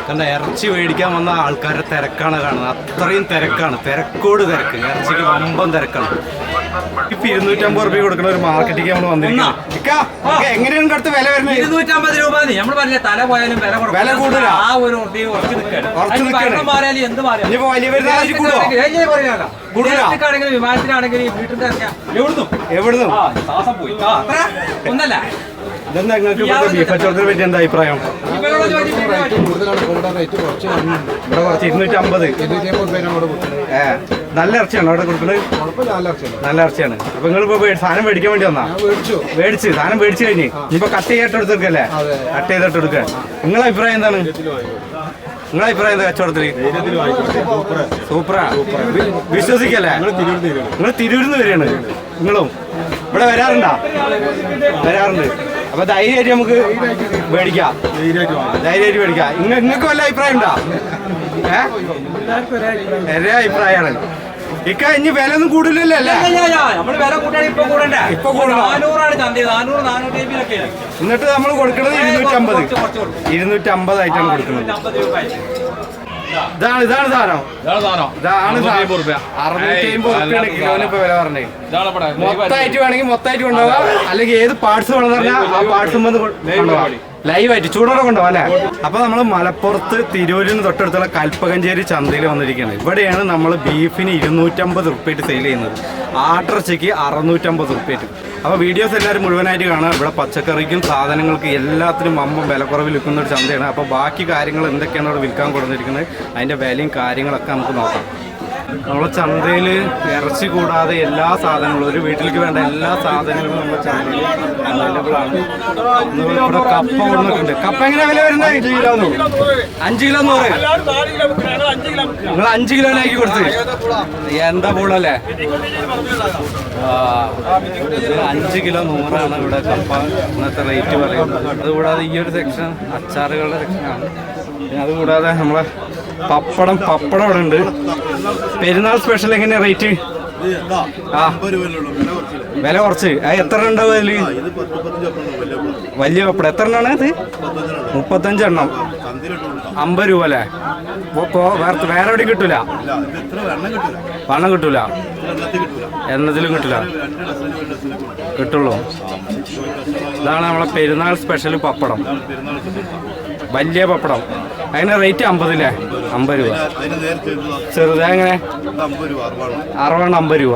കാരണം ഇറച്ചി മേടിക്കാൻ വന്ന ആൾക്കാരുടെ തിരക്കാണ് കാണുന്നത്. അത്രയും തിരക്കാണ്, തിരക്കോട് തിരക്ക്. ഇറച്ചിക്ക് വമ്പം തിരക്കാണ്. ഇപ്പൊ 250 രൂപ കൊടുക്കുന്ന ഒരു മാർക്കറ്റിലേക്ക് നമ്മൾ വന്നിരിക്കുന്നത്. എങ്ങനെയാണ് അടുത്ത് വില വരുന്നത്? 250 രൂപ. നമ്മൾ പറഞ്ഞ തല പോയാലും വില കൂടുതലാ. ആ ഒരു ഇനിയിപ്പോ വലിയ വിമാനത്തിലാണെങ്കിൽ വിമാനത്തിലാണെങ്കിൽ വീട്ടിൽ എവിടുന്നു ഒന്നല്ല. ഇതെന്താ നിങ്ങൾക്ക് ബീഫ് കച്ചവടത്തിനെ പറ്റി എന്താ അഭിപ്രായം? ഇവിടെ കുറച്ച് 250. നല്ല ഇറച്ചിയാണോ അവിടെ കൊടുക്കുന്നത്? നല്ല ഇറച്ചിയാണ്. അപ്പൊ നിങ്ങളിപ്പോ സാധനം മേടിക്കാൻ വേണ്ടി വന്നാ? മേടിച്ച് സാധനം മേടിച്ചു കഴിഞ്ഞ് ഇനിയിപ്പോ കട്ട് ചെയ്തിട്ട് എടുത്തെടുക്കല്ലേ? കട്ട് ചെയ്തിട്ട് എടുക്കുക. നിങ്ങളെ അഭിപ്രായം എന്താണ്? നിങ്ങളെ അഭിപ്രായം എന്താ കച്ചവടത്തില്? സൂപ്പറാ, വിശ്വസിക്കല്ലേ? നിങ്ങൾ തിരൂരിന്ന് വരികയാണ്. നിങ്ങളും ഇവിടെ വരാറുണ്ടോ? വരാറുണ്ട്. അപ്പൊ ധൈര്യമായിട്ട് നമുക്ക് മേടിക്കാം, ധൈര്യമായിട്ട് മേടിക്കാം. നിങ്ങൾക്ക് വല്ല അഭിപ്രായം ഉണ്ടോ? എന്റെ അഭിപ്രായമാണ്. ഇക്ക ഇനി വില ഒന്നും കൂടില്ലല്ലോ അല്ലേ? ഇപ്പൊ കൂടണം. എന്നിട്ട് നമ്മൾ കൊടുക്കുന്നത് 250 ആയിട്ടാണ് കൊടുക്കുന്നത്. ഇതാണ് സാധനം. ഇതാണ് 650 കിലോന് ഇപ്പൊ വില പറഞ്ഞേ. മൊത്തമായിട്ട് വേണമെങ്കിൽ മൊത്തമായിട്ട് കൊണ്ടുപോകാം, അല്ലെങ്കിൽ ഏത് പാർട്സ് വേണമെന്ന് പറഞ്ഞാൽ ആ പാർട്സും കൊണ്ടുപോകാം. ലൈവായിട്ട് ചൂടോടെ കൊണ്ടുപോകാം അല്ലേ? അപ്പൊ നമ്മൾ മലപ്പുറത്ത് തിരൂരിന് തൊട്ടടുത്തുള്ള കൽപ്പകഞ്ചേരി ചന്തയിൽ വന്നിരിക്കുകയാണ്. ഇവിടെയാണ് നമ്മൾ ബീഫിന് 250 റുപ്യായിട്ട് സെയിൽ ചെയ്യുന്നത്. ആട്ടിറച്ചിക്ക് 650 റുപ്യായിട്ട്. അപ്പോൾ വീഡിയോസ് എല്ലാവരും മുഴുവനായിട്ട് കാണാം. ഇവിടെ പച്ചക്കറിക്കും സാധനങ്ങൾക്ക് എല്ലാത്തിനും വമ്പം വിലക്കുറവിൽ വിൽക്കുന്ന ഒരു ചന്തയാണ്. അപ്പോൾ ബാക്കി കാര്യങ്ങൾ എന്തൊക്കെയാണ് അവിടെ വിൽക്കാൻ കൊടുത്തിരിക്കുന്നത്, അതിൻ്റെ വിലയും കാര്യങ്ങളൊക്കെ നമുക്ക് നോക്കാം. നമ്മളെ ചന്തയിൽ ഇറച്ചി കൂടാതെ എല്ലാ സാധനങ്ങളും, ഒരു വീട്ടിലേക്ക് വേണ്ട എല്ലാ സാധനങ്ങളും നമ്മുടെ ചന്തയിൽ അവൈലബിൾ ആണ്. ഇവിടെ കപ്പ കൊടുത്തിട്ടുണ്ട്. കപ്പ എങ്ങനെ വില വരുന്നത്? 5 കിലോ 100. നിങ്ങൾ 5 കിലോനാക്കി കൊടുത്ത് എന്താ പൂളല്ലേ? 5 കിലോ 100 ഇവിടെ കപ്പ ഇന്നത്തെ റേറ്റ് പറയുന്നത്. അതുകൂടാതെ ഈ ഒരു സെക്ഷൻ അച്ചാറുകളുടെ സെക്ഷനാണ്. പിന്നെ അതുകൂടാതെ നമ്മളെ പപ്പടം ഇവിടെ ഉണ്ട്. പെരുന്നാൾ സ്പെഷ്യൽ എങ്ങനെയാ റേറ്റ്? വില കുറച്ച്. എത്ര ഉണ്ടാവും അതില്? വലിയ പപ്പടം എത്ര എണ്ണമാണ് ഇത്? 35 എണ്ണം. 50 രൂപ അല്ലേ? വേറെ എവിടെയും കിട്ടൂല, വണ്ണം കിട്ടൂല, എന്നതിലും കിട്ടൂല, കിട്ടുള്ളൂ. ഇതാണ് നമ്മളെ പെരുന്നാൾ സ്പെഷ്യൽ പപ്പടം, വലിയ പപ്പടം. അതിന് റേറ്റ് 50 അല്ലേ? 50 രൂപ. ചെറുത് എങ്ങനെ? 60 50 രൂപ.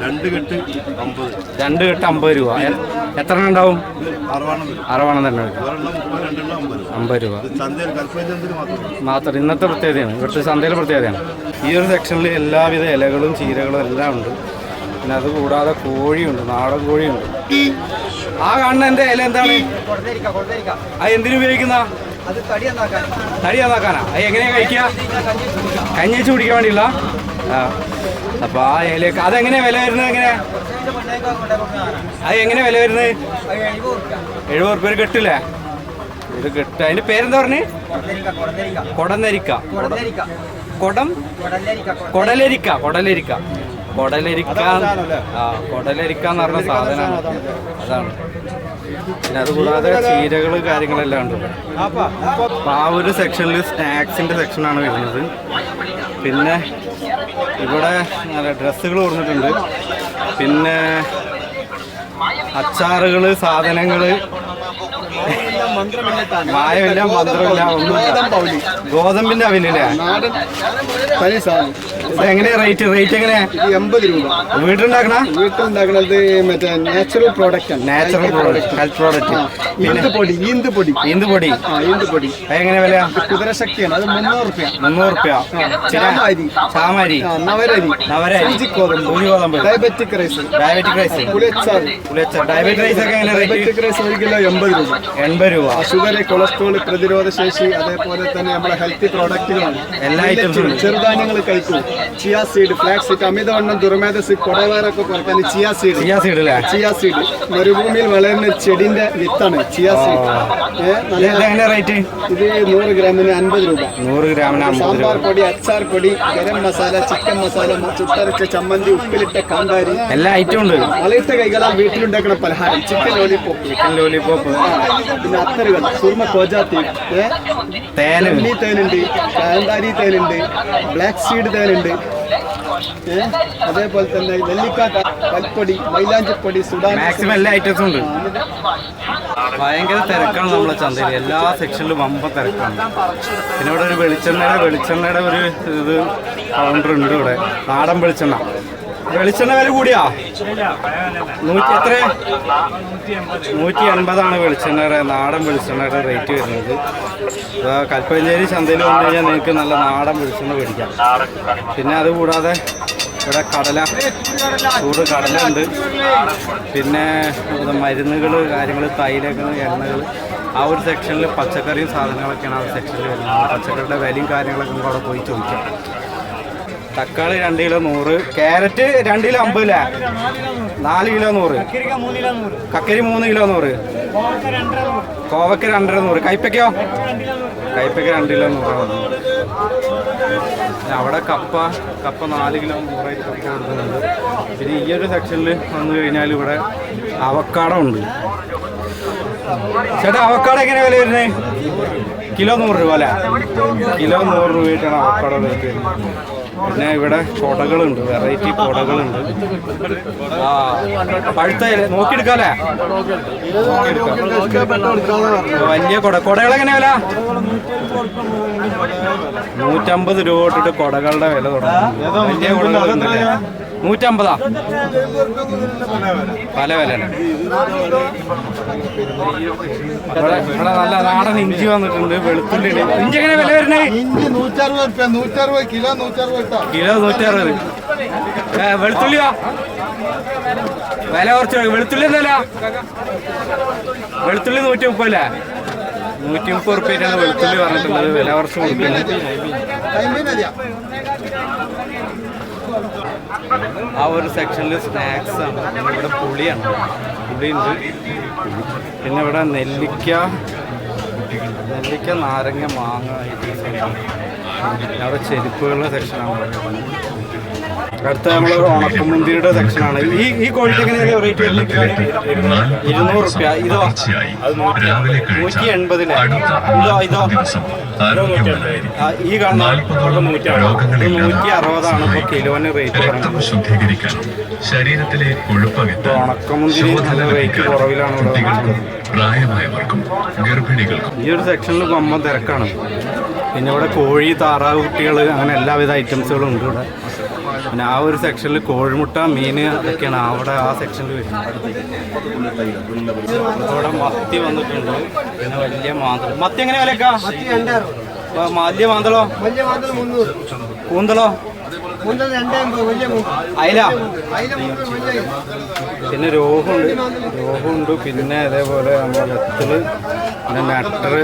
2 കെട്ട് 50 രൂപ. എത്ര എണ്ണം ഉണ്ടാവും? 60 തന്നെ. 50 രൂപ മാത്രം. ഇന്നത്തെ പ്രത്യേകതയാണ്, ഇവിടുത്തെ ചന്തയിലെ പ്രത്യേകതയാണ്. ഈ ഒരു സെക്ഷനിൽ എല്ലാവിധ ഇലകളും ചീരകളും എല്ലാം ഉണ്ട്. പിന്നെ അതുകൂടാതെ കോഴിയുണ്ട്, നാടൻ കോഴിയുണ്ട്. ആ കാണുന്ന എൻ്റെ ഇല എന്താണ്? അത് എന്തിനു ഉപയോഗിക്കുന്ന? തടി നന്നാക്കാനാ? അത് എങ്ങനെയാ കഴിക്കുക? കഞ്ഞി വെച്ച് കുടിക്കാൻ വേണ്ടിയില്ല. അപ്പൊ ആ ഇലയൊക്കെ അതെങ്ങനെയാ വില വരുന്നത്? എങ്ങനെ അത് എങ്ങനെയാ വില വരുന്നത്? 70 റുപ്യ കെട്ടില്ലേ? ഇത് കെട്ട്. അതിന്റെ പേരെന്താ പറഞ്ഞ്? കൊടലരിക്ക. കൊടലരിക്ക എന്ന് പറഞ്ഞ സാധനമാണ്. അതാണ്. പിന്നെ അതുകൂടാതെ ചീരകൾ കാര്യങ്ങളെല്ലാം ഉണ്ട്. അപ്പോൾ ആ ഒരു സെക്ഷനിൽ സ്നാക്സിൻ്റെ സെക്ഷനാണ് വരുന്നത്. പിന്നെ ഇവിടെ ഡ്രസ്സുകൾ കൊടുത്തിട്ടുണ്ട്. പിന്നെ അച്ചാറുകൾ, സാധനങ്ങൾ, മായമില്ല, മന്ത്രമില്ല, ഒന്നും. ഗോതമ്പിന്റെ അവിലില്ലേ? എങ്ങനെയാ റേറ്റ്? എങ്ങനെയാ? 80 രൂപ. വീട്ടിലുണ്ടാക്കണത് മറ്റേ നാച്ചുറൽ പ്രോഡക്റ്റ് ആണ്. Health product. ഈന്തുപൊടി എങ്ങനെ വില? കുതിരശക്തിയാണ്. അത് 300 റുപ്യ. ചാമരി, നവരരി, ഗോതമ്പ്, ഡയബറ്റിക് റൈസ്, ഡയബറ്റിക് റൈസ് ഒക്കെ എങ്ങനെ? ഡയബറ്റിക് റൈസ് 1 കിലോ 80 രൂപ. ഷുഗർ, കൊളസ്ട്രോൾ, പ്രതിരോധ ശേഷി, അതേപോലെ തന്നെ നമ്മുടെ ഹെൽത്തി പ്രോഡക്റ്റുകളാണ്. എല്ലാ ഐറ്റംസും. ചെറുധാന്യങ്ങൾ കഴിക്കും. ചിയാ സീഡ്, ഫ്ലാക്സ് സീഡ്, അമിതവണ്ണം ദുർമേധസ്, കൊടവേറൊക്കെ കുറക്കാൻ ചിയാ സീഡ്. ചിയാ സീഡ് മരുഭൂമിയിൽ വളരുന്ന ചെടിന്റെ വിത്താണ് ചിയാ സീഡ്. റേറ്റ് ഇത് 100 ഗ്രാമിന് 50 രൂപ. 100 ഗ്രാമിന് സാമ്പാർ പൊടി, അച്ചാർ പൊടി, ഗരം മസാല, ചിക്കൻ മസാല, ചുട്ടരച്ച ചമ്മന്തി, ഉപ്പിലിട്ട കാന്താരി, എല്ലാ ഐറ്റം ഉണ്ട്. വളയിട്ട കൈകളാൽ വീട്ടിലുണ്ടാക്കുന്ന പലഹാരം, ചിക്കൻ ലോലിപോപ്പ്, പിന്നെ അത്തറുകൾ, സുർമ കോജാത്തി, തേനുണ്ട്, കാന്താരി തേനുണ്ട്, ബ്ലാക്ക് സീഡ് തേനുണ്ട്, അതേപോലെ തന്നെ നെല്ലിക്ക, കൽപ്പൊടി, മൈലാഞ്ചിപ്പൊടി, സുഡാൻ, മാക്സിമം എല്ലാ ഐറ്റംസും ഉണ്ട്. ഭയങ്കര തിരക്കാണ് നമ്മളെ ചന്തയിൽ, എല്ലാ സെക്ഷനിലും വമ്പ തിരക്കാണ്. പിന്നെ ഇവിടെ ഒരു വെളിച്ചെണ്ണയുടെ ഒരു ഇത് കൗണ്ടർ ഉണ്ട് ഇവിടെ, നാടൻ വെളിച്ചെണ്ണ. വെളിച്ചെണ്ണ വില കൂടിയാ? എത്ര? 180 വെളിച്ചെണ്ണയുടെ, നാടൻ വെളിച്ചെണ്ണയുടെ റേറ്റ് വരുന്നത്. കൽപ്പഞ്ചേരി ചന്തയിൽ വന്നു കഴിഞ്ഞാൽ നിങ്ങൾക്ക് നല്ല നാടൻ വെളിച്ചെണ്ണ മേടിക്കാം. പിന്നെ അതുകൂടാതെ ഇവിടെ ചൂട് കടല ഉണ്ട്. പിന്നെ മരുന്നുകൾ, കാര്യങ്ങൾ, തൈലങ്ങൾ, എണ്ണകൾ, ആ ഒരു സെക്ഷനിൽ പച്ചക്കറിയും സാധനങ്ങളൊക്കെയാണ് ആ ഒരു സെക്ഷനിൽ വരുന്നത്. പച്ചക്കറിയുടെ വിലയും കാര്യങ്ങളൊക്കെ നമുക്ക് അവിടെ പോയി ചോദിക്കാം. തക്കാളി 2 കിലോ 100, ക്യാരറ്റ് 2 കിലോ 50 അല്ലേ? 4 കിലോ 100, കക്കരി 3 കിലോ 100, കോവയ്ക്ക് 2 100, കൈപ്പയ്ക്കോ? കൈപ്പയ്ക്ക് 2 കിലോ 100. അവിടെ കപ്പ 4 കിലോ 100 കപ്പ കൊടുക്കുന്നുണ്ട്. പിന്നെ ഈ ഒരു സെക്ഷനിൽ വന്നു കഴിഞ്ഞാൽ ഇവിടെ അവക്കാടോ ഉണ്ട്. ചേട്ടാ അവക്കാടോ എങ്ങനെ വില വരുന്നത്? കിലോ 100 രൂപ അല്ലേ? കിലോ 100 രൂപയായിട്ടാണ് അവക്കാടോ റേറ്റ് വരുന്നത്. പിന്നെ ഇവിടെ കൊടകളുണ്ട്, വെറൈറ്റി കൊടകളുണ്ട്. പഴുത്ത നോക്കിയെടുക്കാല്ലേ? വലിയ കൊടകളെങ്ങനെ വില? 150 രൂപ തൊട്ടിട്ട് കൊടകളുടെ വില തുടങ്ങും. വലിയ കൊടകളുണ്ടല്ലേ? 150 പല വിലയാണ്. ഇവിടെ നല്ല നാടൻ ഇഞ്ചി വന്നിട്ടുണ്ട്, വെളുത്തുള്ളി. ഇഞ്ചി എങ്ങനെ വില വരുന്നേ? കിലോ 160. വെളുത്തുള്ളിയോ? വില കുറച്ച്. വെളുത്തുള്ളി എന്തല്ല? വെളുത്തുള്ളി 130 അല്ലേ? 130 റുപ്യക്കാണ് വെളുത്തുള്ളി പറഞ്ഞിട്ടുള്ളത്. വില കുറച്ച് കൊടുക്കുന്നത്. ആ ഒരു സെക്ഷനിൽ സ്നാക്സ് ആണ്. ഇവിടെ പുളിയുണ്ട്. പിന്നെ ഇവിടെ നെല്ലിക്ക, നാരങ്ങ, മാങ്ങ ഐറ്റംസ്. അവിടെ ചെരുപ്പുകളുടെ സെക്ഷനാണ്. അടുത്ത നമ്മൾ ഉണക്കമുന്തിരിയുടെ സെക്ഷനാണ്. ഈ കോഴിക്ക് എങ്ങനെയാണ് റേറ്റ്? 200 റുപ്യ. ഇതോ? 180. ഇതോ? ഈ കാണുന്ന 160 ഇപ്പോൾ കിലോന് റേറ്റ് പറയുന്നത്. ഉണക്കമുന്തിരി നല്ല റേറ്റ് കുറവിലാണ് ഇവിടെ. ഈ ഒരു സെക്ഷനിൽ വമ്പ തിരക്കാണ്. പിന്നെ ഇവിടെ കോഴി, താറാവ് കുട്ടികൾ, അങ്ങനെ എല്ലാവിധ ഐറ്റംസുകളും ഉണ്ട് ഇവിടെ. പിന്നെ ആ ഒരു സെക്ഷനിൽ കോഴിമുട്ട, മീൻ ഒക്കെയാണ് അവിടെ ആ സെക്ഷനിൽ വരുന്നത്. ഇവിടെ മത്തി വന്നിട്ടുണ്ട്. പിന്നെ വലിയ മാന്തൾ. മത്തി എങ്ങനെ വിലക്കാ? വലിയ മാന്തളോ? കൂന്തളോ? അയില. പിന്നെ രോഹുണ്ട്. പിന്നെ അതേപോലെ നമ്മുടെ വെത്തല്, പിന്നെ നട്ടറ്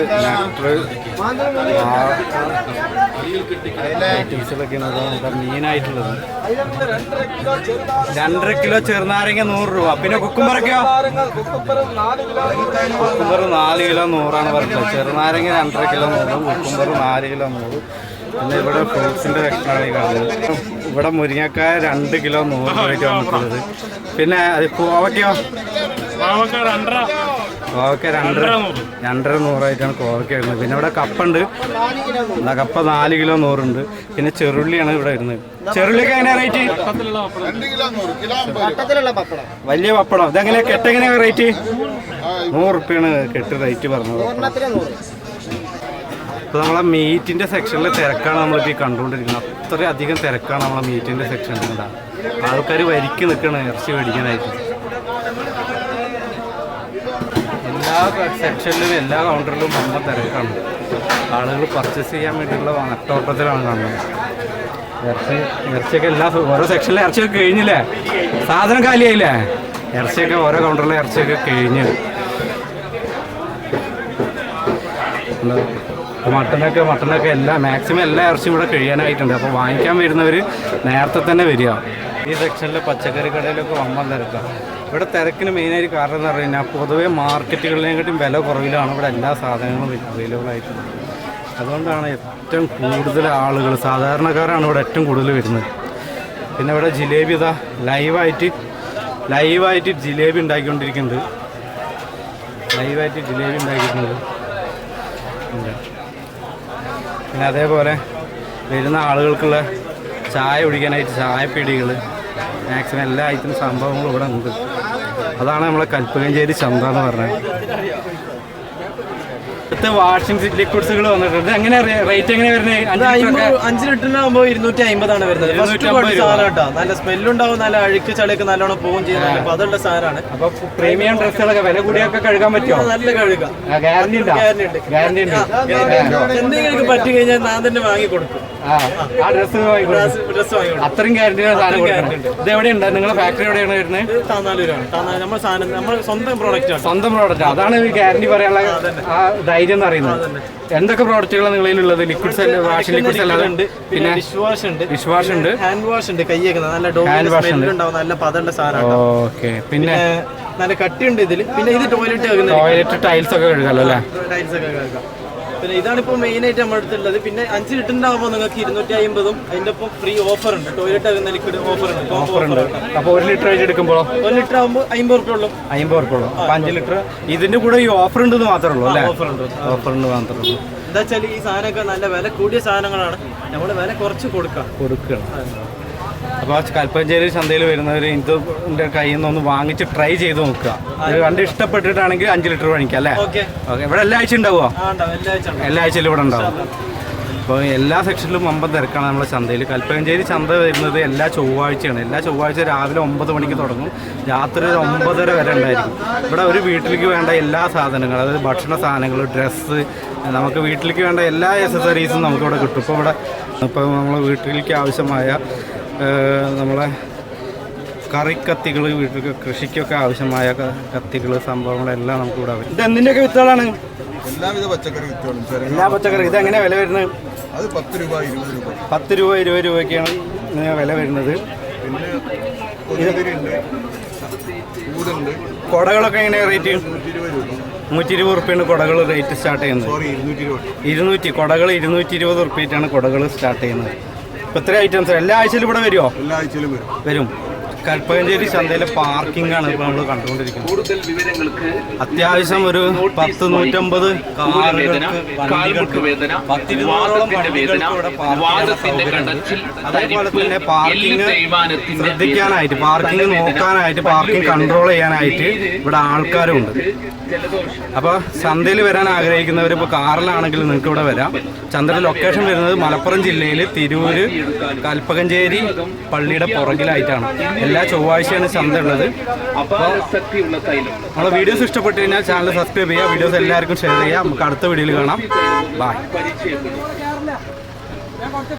ഐറ്റംസിലൊക്കെയാണ് നമ്മുടെ മീനായിട്ടുള്ളത്. 2.5 കിലോ ചെറുനാരങ്ങ 100 രൂപ. പിന്നെ കുക്കുംബറൊക്കെയോ? കുക്കുംബർ 4 കിലോ 100 പറഞ്ഞത്. ചെറുനാരങ്ങ 2.5 കിലോ 100, കുക്കുംബർ 4 കിലോ 100. പിന്നെ ഇവിടെ ഫ്രൂട്ട്സിൻ്റെ സെക്ഷനാണ് ഈ കാണുന്നത്. ഇവിടെ മുരിങ്ങക്കായ 2 കിലോ 100 രൂപയ്ക്ക് വന്നിട്ടുള്ളത്. പിന്നെ കോവയ്ക്കോ? കോവയ്ക്ക 2.5 100 കോവയ്ക്ക വരുന്നത്. പിന്നെ ഇവിടെ കപ്പ ഉണ്ട്. കപ്പ 4 കിലോ 100 ഉണ്ട്. പിന്നെ ചെറുള്ളിയാണ് ഇവിടെ വരുന്നത്. ചെറുള്ളിയൊക്കെ എങ്ങനെയാ റേറ്റ്? വലിയ പപ്പടം ഇതെങ്ങനെ? കെട്ടെങ്ങനെയാ റേറ്റ്? 100 റുപ്യാണ് കെട്ട് റേറ്റ് പറഞ്ഞത്. ഇപ്പോൾ നമ്മളെ മീറ്റിൻ്റെ സെക്ഷനിൽ തിരക്കാണ് നമ്മളിപ്പോൾ ഈ കണ്ടുകൊണ്ടിരിക്കുന്നത്. അത്രയധികം തിരക്കാണ് നമ്മളെ മീറ്റിൻ്റെ സെക്ഷനിൽ. ആൾക്കാർ വരിക്ക് നിൽക്കണം ഇറച്ചി മേടിക്കാനായിട്ട്. എല്ലാ സെക്ഷനിലും എല്ലാ കൗണ്ടറിലും നല്ല തിരക്കാണ്. ആളുകൾ പർച്ചേസ് ചെയ്യാൻ വേണ്ടിയിട്ടുള്ള നട്ടോട്ടത്തിലാണ് കാണുന്നത്. ഇറച്ചിയൊക്കെ ഓരോ സെക്ഷനിലെ ഇറച്ചിയൊക്കെ കഴിഞ്ഞില്ലേ? സാധനം കാലിയായില്ലേ? ഇറച്ചിയൊക്കെ ഓരോ കൗണ്ടറിലെ ഇറച്ചിയൊക്കെ കഴിഞ്ഞ് മട്ടനൊക്കെ എല്ലാ മാക്സിമം എല്ലാ ഇറച്ചിയും ഇവിടെ കഴിയാനായിട്ടുണ്ട്. അപ്പോൾ വാങ്ങിക്കാൻ വരുന്നവർ നേരത്തെ തന്നെ വരിക. ഈ സെക്ഷനിൽ പച്ചക്കറി കടയിലൊക്കെ വമ്പൻ തിരക്കാം. ഇവിടെ തിരക്കിന് മെയിനായിട്ട് കാരണം എന്ന് പറഞ്ഞു കഴിഞ്ഞാൽ പൊതുവേ മാർക്കറ്റുകളിനെക്കാട്ടും വില കുറവിലാണ് ഇവിടെ എല്ലാ സാധനങ്ങളും അവൈലബിൾ ആയിട്ടുള്ളത്. അതുകൊണ്ടാണ് ഏറ്റവും കൂടുതൽ ആളുകൾ, സാധാരണക്കാരാണ് ഇവിടെ ഏറ്റവും കൂടുതൽ വരുന്നത്. പിന്നെ ഇവിടെ ജിലേബി ഇതാ ലൈവായിട്ട് ജിലേബി ഉണ്ടാക്കിക്കൊണ്ടിരിക്കുന്നുണ്ട്. പിന്നെ അതേപോലെ വരുന്ന ആളുകൾക്കുള്ള ചായ കുടിക്കാനായിട്ട് ചായപ്പീടികൾ, മാക്സിമം എല്ലാ ഐറ്റം സംഭവങ്ങളും ഇവിടെ ഉണ്ട്. അതാണ് നമ്മളെ കൽപ്പകഞ്ചേരി ചന്ത എന്ന് പറഞ്ഞത്. വാഷിംഗ് ലിക്വിഡ്സുകൾ വന്നിട്ടുണ്ട്. എങ്ങനെ റേറ്റ് എങ്ങനെ വരുന്നത്? 5 ലിറ്ററിനാകുമ്പോൾ 250 വരുന്നത്. സാധനം നല്ല സ്മെല്ലുണ്ടാവും, നല്ല അഴുക്ക് ചളിയൊക്കെ നല്ലോണം പോകും ചെയ്യുന്നത്. അപ്പൊ അതുള്ള സാധനമാണ്. അപ്പൊ പ്രീമിയം ഡ്രസ്സുകളൊക്കെ വില കൂടിയൊക്കെ കഴുകാൻ പറ്റുമോ? നല്ല കഴുകാം, ഗ്യാരണ്ടി ഉണ്ട്. എന്തെങ്കിലും പറ്റി കഴിഞ്ഞാൽ ഞാൻ തന്നെ വാങ്ങി കൊടുക്കും. ആ ഡ്രസ്സ് അത്രയും ഗ്യാരണ്ടിയുടെ സാധനം കൊടുക്കണം. ഇത് എവിടെയുണ്ട്? നിങ്ങളുടെ ഫാക്ടറി എവിടെയാണ് വരുന്നത്? താന്നാലൂരാണ്. നമ്മുടെ സാധനം നമ്മുടെ സ്വന്തം പ്രോഡക്റ്റ്. അതാണ് ഗ്യാരണ്ടി പറയാനുള്ള ആ ധൈര്യം എന്ന് പറയുന്നത്. എന്തൊക്കെ പ്രോഡക്റ്റുകളാണ് നിങ്ങളിലുള്ളത്? ലിക്വിഡ്സ്, വാഷിംഗ് ലിക്വിഡ്സ് അല്ലാതെ പിന്നെ ഡിഷ് വാഷ് ഉണ്ട്, ഹാൻഡ് വാഷ് ഉണ്ട്, കൈയ്യൊക്കെ നല്ല ഉണ്ടാവും, നല്ല പതള്ള സാധനം. ഓക്കെ. പിന്നെ നല്ല കട്ടിയുണ്ട് ഇതില്. പിന്നെ ഇത് ടോയ്ലറ്റ് ടൈൽസ് ഒക്കെ കഴുകാമല്ലോ അല്ലേ? ടൈൽസ് ഒക്കെ കഴുകാം. പിന്നെ ഇതാണിപ്പോൾ മെയിനായിട്ട് നമ്മുടെ അടുത്തുള്ളത്. പിന്നെ 5 ലിറ്ററിനാകുമ്പോൾ നിങ്ങൾക്ക് 250 അതിൻ്റെ ഒപ്പം ഫ്രീ ഓഫർ ഉണ്ട്. ടോയ്ലറ്റ് ആകുന്ന ലിക്വിഡ് ഓഫർ ഉണ്ട്. അപ്പോൾ 1 ലിറ്റർ ആയിട്ട് എടുക്കുമ്പോൾ 1 ലിറ്റർ ആകുമ്പോൾ 50 റുപ്യ ഉള്ളൂ. 50 ഉള്ളൂ. 5 ലിറ്റർ ഇതിന്റെ കൂടെ ഈ ഓഫർ ഉണ്ടെന്ന് മാത്രമേ ഉള്ളൂ അല്ലേ? ഓഫർ ഉണ്ട് മാത്രമേ ഉള്ളൂ. എന്താ വെച്ചാൽ ഈ സാധനമൊക്കെ നല്ല വില കൂടിയ സാധനങ്ങളാണ്. നമ്മൾ വില കുറച്ച് കൊടുക്കണം. അപ്പോൾ കൽപ്പകഞ്ചേരി ചന്തയിൽ വരുന്നവർ ഇതിൻ്റെ കയ്യിൽ നിന്ന് ഒന്ന് വാങ്ങിച്ച് ട്രൈ ചെയ്ത് നോക്കുക. ഇത് കണ്ട് ഇഷ്ടപ്പെട്ടിട്ടാണെങ്കിൽ 5 ലിറ്റർ വാങ്ങിക്കാം അല്ലേ? ഓക്കെ. ഇവിടെ എല്ലാ ആഴ്ച ഉണ്ടാവുമോ? എല്ലാ ആഴ്ചയിലും ഇവിടെ ഉണ്ടാവും. അപ്പോൾ എല്ലാ സെക്ഷനിലും വമ്പൻ തിരക്കാണ് നമ്മുടെ ചന്തയിൽ. കൽപ്പകഞ്ചേരി ചന്ത വരുന്നത് എല്ലാ ചൊവ്വാഴ്ചയാണ്. എല്ലാ ചൊവ്വാഴ്ച രാവിലെ 9 മണിക്ക് തുടങ്ങും, രാത്രി 9:30 വരെ ഉണ്ടായിരിക്കും. ഇവിടെ ഒരു വീട്ടിലേക്ക് വേണ്ട എല്ലാ സാധനങ്ങളും, അതായത് ഭക്ഷണ സാധനങ്ങൾ, ഡ്രസ്സ്, നമുക്ക് വീട്ടിലേക്ക് വേണ്ട എല്ലാ അക്സസറീസും നമുക്കിവിടെ കിട്ടും. ഇപ്പോൾ നമ്മൾ വീട്ടിലേക്ക് ആവശ്യമായ നമ്മളെ കറിക്കത്തികൾ, വീട്ടിൽ കൃഷിക്കൊക്കെ ആവശ്യമായ കത്തികൾ, സംഭവങ്ങളെല്ലാം നമുക്കിവിടെ വരും. ഇത് എന്തിൻ്റെയൊക്കെ വിത്തുകളാണ്? എല്ലാവിധ പച്ചക്കറി വിത്തുകളും. എല്ലാ പച്ചക്കറി. ഇത് എങ്ങനെ വില വരുന്നത്? അത് 10 രൂപ 20 രൂപ. 10 രൂപ 20 രൂപയ്ക്കാണ് വില വരുന്നത്. പിന്നെ കൊതുകുതിരിയുണ്ട്, ചൂടുണ്ട്. കുടകളൊക്കെ എങ്ങനെയാണ് റേറ്റ്? 120 രൂപ. 120 കുടകൾ റേറ്റ് സ്റ്റാർട്ട് ചെയ്യുന്നത്. 200 കുടകൾ 220 റുപ്യറ്റാണ് കുടകൾ സ്റ്റാർട്ട് ചെയ്യുന്നത്. ഇപ്പോൾ ഇത്ര ഐറ്റംസ് എല്ലാ ആഴ്ചയിലും ഇവിടെ വരുമോ? എല്ലാ ആഴ്ചയിലും വരും. കൽപ്പകഞ്ചേരി ചന്തയിലെ പാർക്കിംഗ് ആണ് ഇപ്പോൾ നമ്മൾ കണ്ടുകൊണ്ടിരിക്കുന്നത്. അത്യാവശ്യം ഒരു 100-150 കാറുകൾക്ക്, 10-20 വണ്ടികൾക്ക് ഇവിടെ അതേപോലെ തന്നെ പാർക്കിംഗ് ശ്രദ്ധിക്കാനായിട്ട്, പാർക്കിംഗ് നോക്കാനായിട്ട്, പാർക്കിംഗ് കൺട്രോൾ ചെയ്യാനായിട്ട് ഇവിടെ ആൾക്കാരുണ്ട്. അപ്പോൾ ചന്തയിൽ വരാൻ ആഗ്രഹിക്കുന്നവർ ഇപ്പോൾ കാറിലാണെങ്കിൽ നിങ്ങൾക്ക് ഇവിടെ വരാം. ചന്തയുടെ ലൊക്കേഷൻ വരുന്നത് മലപ്പുറം ജില്ലയിൽ തിരൂര് കൽപ്പകഞ്ചേരി പള്ളിയുടെ പുറകിലായിട്ടാണ്. എല്ലാ ചൊവ്വാഴ്ചയാണ് ചന്ത ഉള്ളത്. അപ്പോൾ നമ്മളെ വീഡിയോസ് ഇഷ്ടപ്പെട്ടു കഴിഞ്ഞാൽ ചാനൽ സബ്സ്ക്രൈബ് ചെയ്യുക, വീഡിയോസ് എല്ലാവർക്കും ഷെയർ ചെയ്യുക. നമുക്ക് അടുത്ത വീഡിയോയിൽ കാണാം. ബൈ.